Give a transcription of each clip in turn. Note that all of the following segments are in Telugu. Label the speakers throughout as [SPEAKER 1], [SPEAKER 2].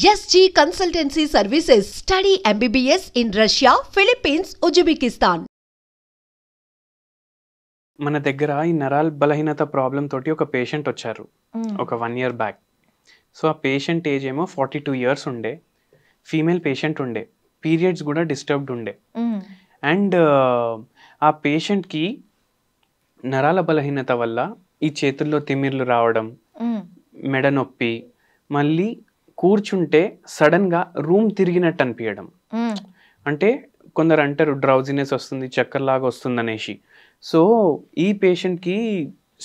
[SPEAKER 1] SG Consultancy Services. Study MBBS in Russia, Philippines, Uzbekistan.
[SPEAKER 2] మన దగ్గర ఈ నరాల బలహీనత ప్రాబ్లం తోటి ఒక పేషెంట్ వచ్చారు ఒక 1 year బ్యాక్. సో ఆ పేషెంట్ ఏజ్ ఏమో 42 years ఉండే, ఫీమేల్ పేషెంట్ ఉండే, పీరియడ్స్ కూడా డిస్టర్బ్డ్ ఉండే. అండ్ ఆ పేషెంట్కి నరాల బలహీనత వల్ల ఈ చేతుల్లో తిమ్మిర్లు రావడం, మెడ నొప్పి, మళ్ళీ కూర్చుంటే సడన్గా రూమ్ తిరిగినట్టు అనిపించడం. అంటే కొందరు అంటారు డ్రౌజినెస్ వస్తుంది, చక్కర్లాగా వస్తుంది అనేసి. సో ఈ పేషెంట్కి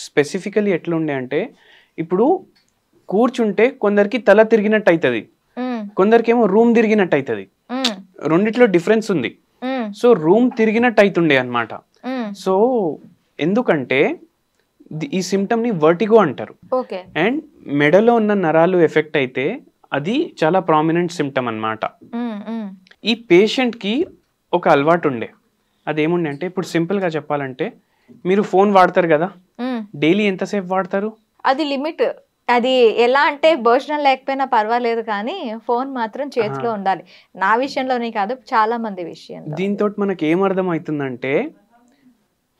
[SPEAKER 2] స్పెసిఫికలీ ఎట్లుండే అంటే, ఇప్పుడు కూర్చుంటే కొందరికి తల తిరిగినట్టు అవుతుంది, కొందరికి ఏమో రూమ్ తిరిగినట్టు అవుతుంది. రెండిట్లో డిఫరెన్స్ ఉంది. సో రూమ్ తిరిగినట్టు అవుతుండే అనమాట. సో ఎందుకంటే ఈ సిమ్టమ్ని వర్టిగో అంటారు. అండ్ మెడలో ఉన్న నరాలు ఎఫెక్ట్ అయితే అది చాలా ప్రామినెంట్ సిమ్టమ్ అన్నమాట. ఈ పేషెంట్కి ఒక అలవాటు ఉండే, అదేముండే అంటే, ఇప్పుడు సింపుల్గా చెప్పాలంటే, మీరు ఫోన్ వాడతారు కదా, డైలీ ఎంతసేపు వాడతారు?
[SPEAKER 3] అది లిమిట్. అది ఎలా అంటే భోజనం లేకపోయినా పర్వాలేదు, కానీ ఫోన్ మాత్రం చేతిలో ఉండాలి. నా విషయంలోనే కాదు, చాలా మంది విషయంలో.
[SPEAKER 2] దీంతో మనకి ఏమర్థం అవుతుందంటే,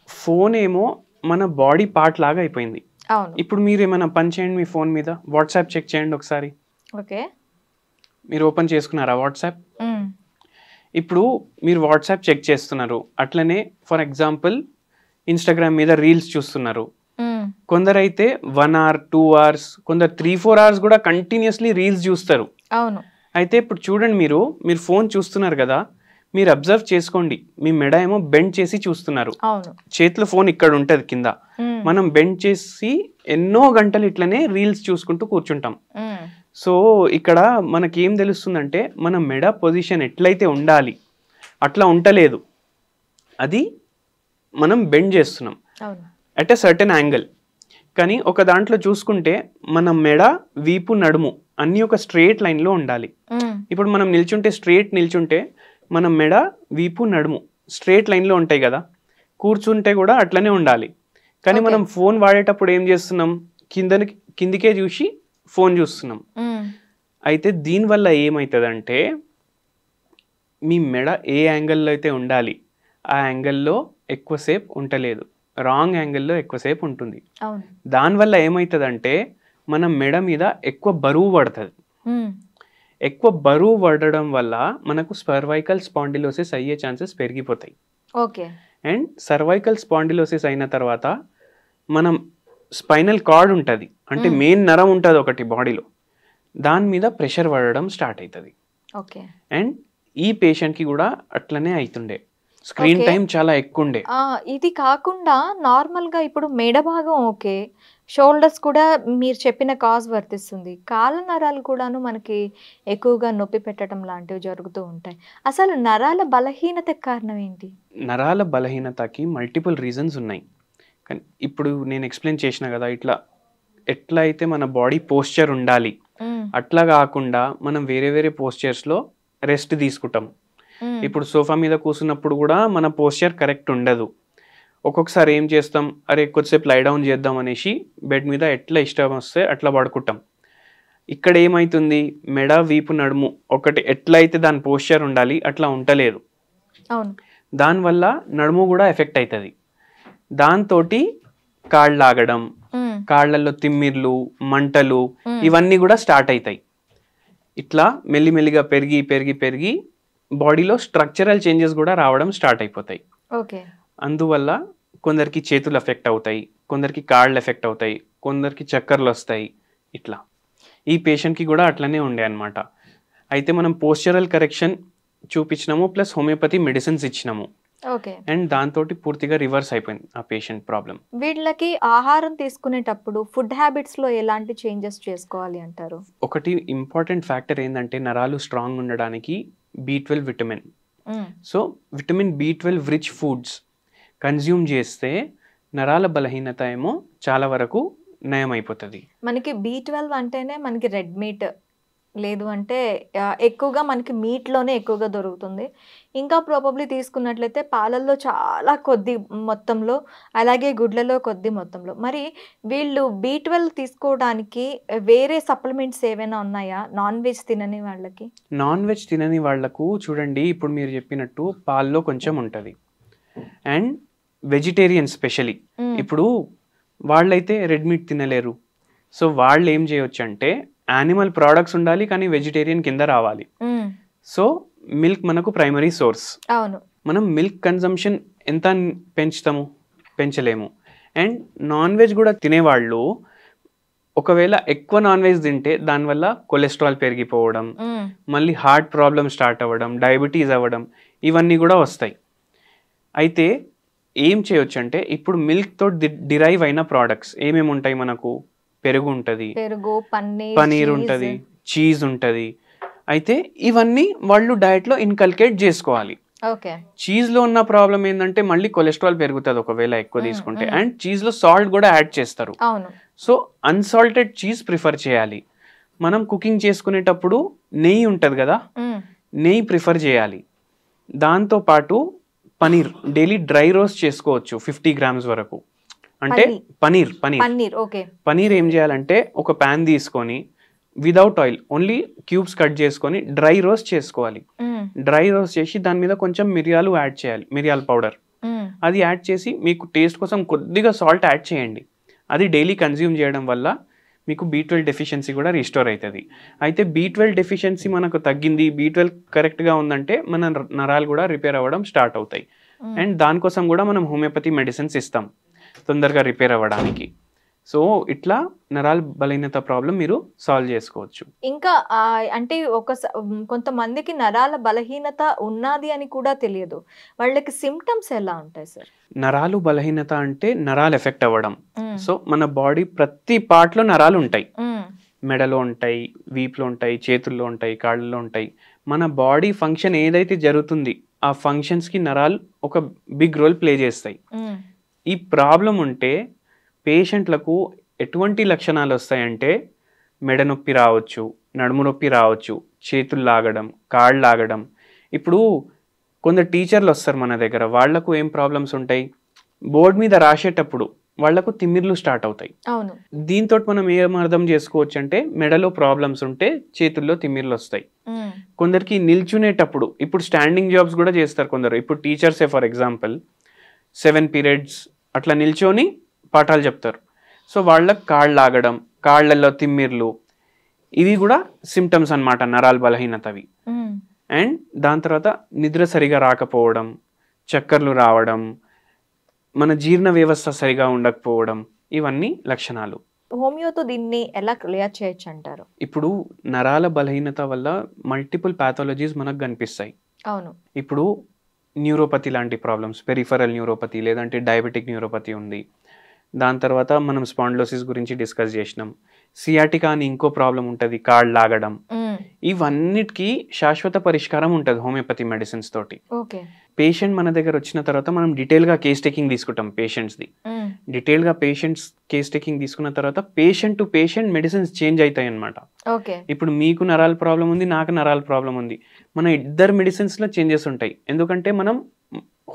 [SPEAKER 2] ఫోన్ ఏమో మన బాడీ పార్ట్ లాగా అయిపోయింది.
[SPEAKER 3] అవును.
[SPEAKER 2] ఇప్పుడు మీరు ఏమైనా పని చేయండి మీ ఫోన్ మీద, వాట్సాప్ చెక్ చేయండి ఒకసారి.
[SPEAKER 3] ఓకే,
[SPEAKER 2] మీరు ఓపెన్ చేసుకున్నారా వాట్సాప్? ఇప్పుడు మీరు వాట్సాప్ చెక్ చేస్తున్నారు, అట్లనే ఫర్ ఎగ్జాంపుల్ ఇన్స్టాగ్రామ్ మీద రీల్స్ చూస్తున్నారు. కొందరైతే 1 hour 2 hours, కొందరు 3-4 hours కూడా కంటిన్యూస్లీ రీల్స్ చూస్తారు.
[SPEAKER 3] అవును.
[SPEAKER 2] అయితే ఇప్పుడు చూడండి, మీరు ఫోన్ చూస్తున్నారు కదా, మీరు అబ్జర్వ్ చేసుకోండి, మీ మెడ ఏమో బెండ్ చేసి చూస్తున్నారు. చేతిలో ఫోన్ ఇక్కడ ఉంటుంది కింద, మనం బెండ్ చేసి ఎన్నో గంటలు ఇట్లనే రీల్స్ చూసుకుంటూ కూర్చుంటాం. సో ఇక్కడ మనకేం తెలుస్తుందంటే, మన మెడ పొజిషన్ ఎట్లయితే ఉండాలి అట్లా ఉండలేదు, అది మనం బెండ్ చేస్తున్నాం అట్ ఎ సర్టెన్ యాంగిల్. కానీ ఒక దాంట్లో చూసుకుంటే మన మెడ, వీపు, నడుము అన్నీ ఒక స్ట్రేట్ లైన్లో ఉండాలి. ఇప్పుడు మనం స్ట్రేట్ నిల్చుంటే మన మెడ, వీపు, నడుము స్ట్రేట్ లైన్లో ఉంటాయి కదా, కూర్చుంటే కూడా అట్లనే ఉండాలి. కానీ మనం ఫోన్ వాడేటప్పుడు ఏం చేస్తున్నాం, కిందికే చూసి ఫోన్ చూస్తున్నాం. అయితే దీనివల్ల ఏమవుతుందంటే, మీ మెడ ఏ యాంగిల్లో అయితే ఉండాలి ఆ యాంగిల్లో ఎక్కువసేపు ఉండలేదు, రాంగ్ యాంగిల్లో ఎక్కువసేపు ఉంటుంది. దానివల్ల ఏమవుతుందంటే, మన మెడ మీద ఎక్కువ బరువు పడుతుంది. ఎక్కువ బరువు పడడం వల్ల మనకు సర్వైకల్ స్పాండిలోసిస్ అయ్యే ఛాన్సెస్ పెరిగిపోతాయి. అండ్ సర్వైకల్ స్పాండిలోసిస్ అయిన తర్వాత మనం స్పైనల్ కార్డ్ ఉంటుంది, అంటే మెయిన్ నరం ఉంటుంది ఒకటి బాడీలో, దాని మీద ప్రెషర్ పడడం స్టార్ట్ అవుతుంది. అండ్ ఈ పేషెంట్కి కూడా అట్లనే అవుతుండే, స్క్రీన్ టైం చాలా ఎక్కువ ఉండే.
[SPEAKER 3] ఇది కాకుండా నార్మల్గా ఇప్పుడు మెడ భాగం ఓకే, షోల్డర్స్ కూడా మీరు చెప్పిన కాజ్ వర్తిస్తుంది, కాళ్ళ నరాలు కూడాను మనకి ఎక్కువగా నొప్పి పెట్టడం లాంటివి జరుగుతూ ఉంటాయి. అసలు నరాల బలహీనతకు కారణం ఏంటి?
[SPEAKER 2] నరాల బలహీనతకి మల్టిపుల్ రీజన్స్ ఉన్నాయి. కానీ ఇప్పుడు నేను ఎక్స్ప్లెయిన్ చేసిన కదా, ఎట్లా అయితే మన బాడీ పోస్చర్ ఉండాలి అట్లా కాకుండా మనం వేరే వేరే పోస్చర్స్లో రెస్ట్ తీసుకుంటాం. ఇప్పుడు సోఫా మీద కూర్చున్నప్పుడు కూడా మన పోస్చర్ కరెక్ట్ ఉండదు. ఒక్కొక్కసారి ఏం చేస్తాం, అరే కొద్దిసేపు లై డౌన్ చేద్దాం అనేసి బెడ్ మీద ఎట్లా ఇష్టం వస్తే అట్లా పడుకుంటాం. ఇక్కడ ఏమవుతుంది, మెడ, వీపు, నడుము ఒకటి ఎట్లయితే దాని పోస్చర్ ఉండాలి అట్లా ఉండలేదు. దానివల్ల నడుము కూడా ఎఫెక్ట్ అవుతుంది. దాంతో కాళ్ళు లాగడం, కాళ్ళల్లో తిమ్మిర్లు, మంటలు ఇవన్నీ కూడా స్టార్ట్ అవుతాయి. ఇట్లా మెల్లిమెల్లిగా పెరిగి పెరిగి పెరిగి బాడీలో స్ట్రక్చరల్ చేంజెస్ కూడా రావడం స్టార్ట్ అయిపోతాయి. అందువల్ల కొందరికి చేతులు ఎఫెక్ట్ అవుతాయి, కొందరికి కాళ్ళు ఎఫెక్ట్ అవుతాయి, కొందరికి చక్కర్లు వస్తాయి. ఇట్లా ఈ పేషెంట్కి కూడా అట్లనే ఉండే అనమాట. అయితే మనం పోస్చరల్ కరెక్షన్ చూపించినాము, ప్లస్ హోమియోపతి మెడిసిన్స్ ఇచ్చినాము. అండ్ దాంతో పూర్తిగా రివర్స్ అయిపోయింది ఆ పేషెంట్ ప్రాబ్లం.
[SPEAKER 3] వీళ్ళకి ఆహారం తీసుకునేటప్పుడు ఫుడ్ హ్యాబిట్స్ లో ఎలాంటి చేంజెస్ చేసుకోవాలి అంటారు?
[SPEAKER 2] ఒకటి ఇంపార్టెంట్ ఫ్యాక్టర్ ఏంటంటే, నరాలు స్ట్రాంగ్ ఉండడానికి B12 vitamin. So vitamin B12 rich foods consume చేస్తే నరాల బలహీనత ఏమో చాలా వరకు నయం అయిపోతుంది.
[SPEAKER 3] మనకి B12 అంటేనే మనకి రెడ్ మీట్, లేదు అంటే ఎక్కువగా మనకి మీట్‌లోనే ఎక్కువగా దొరుకుతుంది. ఇంకా ప్రాబబ్లీ తీసుకున్నట్లయితే పాలల్లో చాలా కొద్ది మొత్తంలో, అలాగే గుడ్లలో కొద్ది మొత్తంలో. మరి వీళ్ళు బి12 తీసుకోవడానికి వేరే సప్లిమెంట్స్ ఏవైనా ఉన్నాయా? నాన్ వెజ్ తినని వాళ్ళకి?
[SPEAKER 2] నాన్ వెజ్ తినని వాళ్ళకు చూడండి, ఇప్పుడు మీరు చెప్పినట్టు పాల్లో కొంచెం ఉంటది. అండ్ వెజిటేరియన్ స్పెషలీ ఇప్పుడు వాళ్ళైతే రెడ్ మీట్ తినలేరు. సో వాళ్ళు ఏం చేయొచ్చు అంటే యానిమల్ ప్రోడక్ట్స్ ఉండాలి కానీ వెజిటేరియన్ కింద రావాలి. సో మిల్క్ మనకు ప్రైమరీ సోర్స్.
[SPEAKER 3] అవును.
[SPEAKER 2] మనం మిల్క్ కన్జంప్షన్ ఎంత పెంచుతాము? పెంచలేము. అండ్ నాన్ వెజ్ కూడా తినేవాళ్ళు ఒకవేళ ఎక్కువ నాన్ వెజ్ తింటే దానివల్ల కొలెస్ట్రాల్ పెరిగిపోవడం, మళ్ళీ హార్ట్ ప్రాబ్లమ్ స్టార్ట్ అవ్వడం, డయాబెటీస్ అవ్వడం, ఇవన్నీ కూడా వస్తాయి. అయితే ఏం చేయొచ్చు అంటే ఇప్పుడు మిల్క్తో డిరైవ్ అయిన ప్రోడక్ట్స్ ఏమేమి ఉంటాయి మనకు? పెరుగు ఉంటుంది,
[SPEAKER 3] పెరుగు,
[SPEAKER 2] పనీర్ ఉంటుంది, చీజ్ ఉంటుంది. అయితే ఇవన్నీ వాళ్ళు డయట్లో ఇన్కల్కేట్ చేసుకోవాలి.
[SPEAKER 3] ఓకే.
[SPEAKER 2] చీజ్లో ఉన్న ప్రాబ్లం ఏంటంటే మళ్ళీ కొలెస్ట్రాల్ పెరుగుతుంది ఒకవేళ ఎక్కువ తీసుకుంటే. అండ్ చీజ్లో సాల్ట్ కూడా యాడ్ చేస్తారు.
[SPEAKER 3] అవును.
[SPEAKER 2] సో అన్సాల్టెడ్ చీజ్ ప్రిఫర్ చేయాలి. మనం కుకింగ్ చేసుకునేటప్పుడు నెయ్యి ఉంటుంది కదా, నెయ్యి ప్రిఫర్ చేయాలి. దాంతోపాటు పనీర్ డైలీ డ్రై రోస్ట్ చేసుకోవచ్చు 50 grams వరకు. అంటే పనీర్ ఏం చేయాలంటే ఒక ప్యాన్ తీసుకొని without oil only cubes cut చేసుకొని డ్రై రోస్ట్ చేసుకోవాలి. డ్రై రోస్ట్ చేసి దాని మీద కొంచెం మిరియాలు యాడ్ చేయాలి, మిరియాల పౌడర్. అది యాడ్ చేసి మీకు టేస్ట్ కోసం కొద్దిగా సాల్ట్ యాడ్ చేయండి. అది డైలీ కన్జ్యూమ్ చేయడం వల్ల మీకు B12 డెఫిషియన్సీ కూడా రిస్టోర్ అవుతుంది. అయితే B12 డెఫిషియన్సీ మనకు తగ్గింది, B12 కరెక్ట్గా ఉందంటే మన నరాలు కూడా రిపేర్ అవ్వడం స్టార్ట్ అవుతాయి. అండ్ దానికోసం కూడా మనం హోమియోపతి మెడిసిన్స్ ఇస్తాం తొందరగా రిపేర్ అవ్వడానికి. సో ఇట్లా నరాల బలహీనత ప్రాబ్లం మీరు సాల్వ్ చేసుకోవచ్చు.
[SPEAKER 3] ఇంకా అంటే కొంతమందికి నరాల బలహీనత ఉన్నది అని కూడా తెలియదు. వాళ్ళకి సిమ్టమ్స్ ఎలా ఉంటాయి సార్?
[SPEAKER 2] నరాలు బలహీనత అంటే నరాలు ఎఫెక్ట్ అవ్వడం. సో మన బాడీ ప్రతి పార్ట్ లో నరాలు ఉంటాయి. మెడలో ఉంటాయి, వీపులో ఉంటాయి, చేతుల్లో ఉంటాయి, కాళ్ళలో ఉంటాయి. మన బాడీ ఫంక్షన్ ఏదైతే జరుగుతుంది ఆ ఫంక్షన్స్ కి నరాలు ఒక బిగ్ రోల్ ప్లే చేస్తాయి. ఈ ప్రాబ్లం ఉంటే పేషెంట్లకు ఎటువంటి లక్షణాలు వస్తాయంటే మెడ నొప్పి రావచ్చు, నడుము నొప్పి రావచ్చు, చేతులు లాగడం, కాళ్ళు లాగడం. ఇప్పుడు కొందరు టీచర్లు వస్తారు మన దగ్గర, వాళ్లకు ఏం ప్రాబ్లమ్స్ ఉంటాయి? బోర్డు మీద రాసేటప్పుడు వాళ్లకు తిమ్మిర్లు స్టార్ట్ అవుతాయి. దీంతో మనం ఏం అర్థం చేసుకోవచ్చు అంటే మెడలో ప్రాబ్లమ్స్ ఉంటే చేతుల్లో తిమ్మిర్లు వస్తాయి. కొందరికి నిల్చునేటప్పుడు, ఇప్పుడు స్టాండింగ్ జాబ్స్ కూడా చేస్తారు కొందరు. ఇప్పుడు టీచర్సే ఫర్ ఎగ్జాంపుల్ 7 periods అట్లా నిల్చొని పాఠాలు చెప్తారు. సో వాళ్ళకి కాళ్ళు లాగడం, కాళ్ళల్లో తిమ్మిర్లు, ఇవి కూడా సిమ్టమ్స్ అన్నమాట నరాల బలహీనతవి. అండ్ దాని తర్వాత నిద్ర సరిగా రాకపోవడం, చక్కర్లు రావడం, మన జీర్ణ వ్యవస్థ సరిగా ఉండకపోవడం, ఇవన్నీ లక్షణాలు.
[SPEAKER 3] హోమియోతో దీన్ని ఎలా క్లియర్ చేయొచ్చు అంటారు?
[SPEAKER 2] ఇప్పుడు నరాల బలహీనత వల్ల మల్టిపుల్ పాథాలజీస్ మనకు కనిపిస్తాయి.
[SPEAKER 3] అవును.
[SPEAKER 2] ఇప్పుడు న్యూరోపతి లాంటి ప్రాబ్లమ్స్, పెరిఫరల్ న్యూరోపతి లేదంటే డయాబెటిక్ న్యూరోపతి ఉంది. దాని తర్వాత మనం స్పాండిలోసిస్ గురించి డిస్కస్ చేసినాం. సియాటికా అని ఇంకో ప్రాబ్లం ఉంటుంది, కాళ్ళు లాగడం. ఇవన్నిటికీ శాశ్వత పరిష్కారం ఉంటుంది హోమియోపతి మెడిసిన్స్ తోటి. పేషెంట్ మన దగ్గర వచ్చిన తర్వాత మనం డీటెయిల్గా కేస్ టేకింగ్ తీసుకుంటాం పేషెంట్స్ది. డీటెయిల్గా పేషెంట్స్ కేస్ టేకింగ్ తీసుకున్న తర్వాత patient to patient medicines change అవుతాయి అన్నమాట. ఇప్పుడు మీకు నరాల ప్రాబ్లం ఉంది, నాకు నరాల ప్రాబ్లం ఉంది, మన ఇద్దరు మెడిసిన్స్లో చేంజెస్ ఉంటాయి. ఎందుకంటే మనం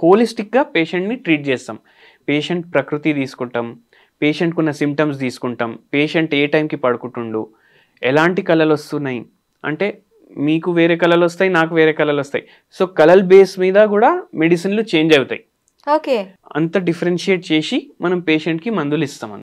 [SPEAKER 2] హోలిస్టిక్గా పేషెంట్ని ట్రీట్ చేస్తాం. పేషెంట్ ప్రకృతి తీసుకుంటాం, పేషెంట్కి ఉన్న సిమ్టమ్స్ తీసుకుంటాం, పేషెంట్ ఏ టైంకి పడుకుంటుండు, ఎలాంటి కళలు వస్తున్నాయి అంటే మీకు వేరే కళలు వస్తాయి, నాకు వేరే కళలు వస్తాయి. సో కళల బేస్ మీద కూడా మెడిసిన్లు చేంజ్ అవుతాయి. అంత డిఫరెన్షియేట్ చేసి మనం పేషెంట్కి మందులు ఇస్తాం.